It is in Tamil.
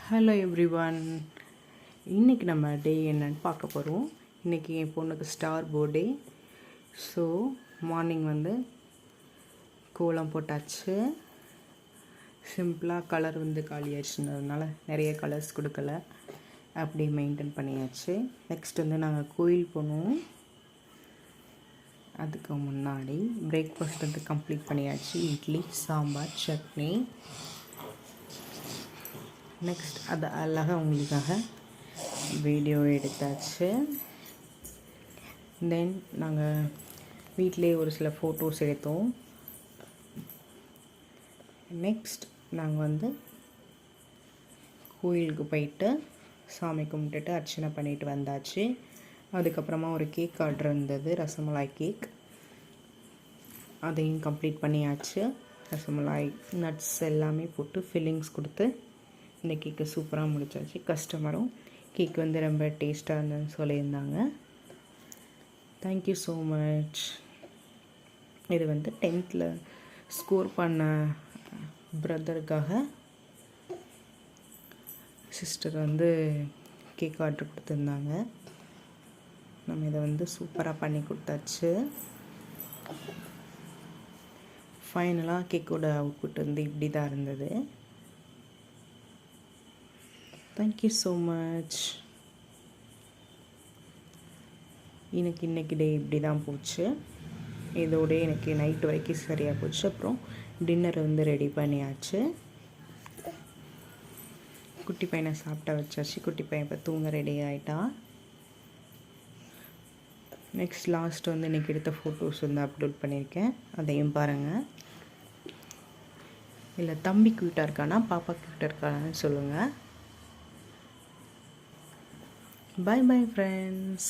Hello everyone. இன்றைக்கி நம்ம டே என்னன்னு பார்க்க போகிறோம். இன்றைக்கி என் பொண்ணுக்கு ஸ்டார் பர்த்டே. ஸோ மார்னிங் கோலம் போட்டாச்சு. சிம்பிளாக கலர் காலியாகிடுச்சுன்றதுனால நிறைய கலர்ஸ் கொடுக்கல, அப்படி மெயின்டைன் பண்ணியாச்சு. நெக்ஸ்ட் நாங்கள் கோயில் போனோம். அதுக்கு முன்னாடி பிரேக்ஃபாஸ்ட் கம்ப்ளீட் பண்ணியாச்சு. இட்லி, சாம்பார், சட்னி. நெக்ஸ்ட் அது அழகாக உங்களுக்காக வீடியோ எடுத்தாச்சு. தென் நாங்கள் வீட்டிலே ஒரு சில ஃபோட்டோஸ் எடுத்தோம். நெக்ஸ்ட் நாங்கள் கோயிலுக்கு போயிட்டு சாமி கும்பிட்டுட்டு அர்ச்சனை பண்ணிட்டு வந்தாச்சு. அதுக்கப்புறமா ஒரு கேக் ஆர்டர் இருந்தது, ரசமலாய் கேக். அதையும் கம்ப்ளீட் பண்ணியாச்சு. ரசமலாய் நட்ஸ் எல்லாமே போட்டு ஃபில்லிங்ஸ் கொடுத்து இந்த கேக்கு சூப்பராக முடிச்சாச்சு. கஸ்டமரும் கேக் ரொம்ப டேஸ்ட்டாக இருந்ததுன்னு சொல்லியிருந்தாங்க. Thank you so much. இது 10th ஸ்கோர் பண்ண பிரதருக்காக சிஸ்டர் கேக் ஆர்டர் கொடுத்துருந்தாங்க. நம்ம இதை சூப்பராக பண்ணி கொடுத்தாச்சு. ஃபைனலாக கேக்கோட அவுட்புட் இப்படி தான் இருந்தது. Thank you so much. இன்னைக்கு டே இப்படி தான் போச்சு. இதோட எனக்கு நைட்டு வரைக்கும் சரியாக போச்சு. அப்புறம் டின்னர் ரெடி பண்ணியாச்சு. குட்டி பையனை சாப்பிட்ட வச்சாச்சு. குட்டி பையன் இப்போ தூங்க ரெடி ஆகிட்டான். நெக்ஸ்ட் லாஸ்ட் இன்றைக்கி எடுத்த ஃபோட்டோஸ் அப்லோட் பண்ணியிருக்கேன், அதையும் பாருங்கள். இல்லை தம்பி க்யூட்டாக இருக்கானா பாப்பா க்யூட்டாக இருக்கானான்னு சொல்லுங்கள். Bye bye friends.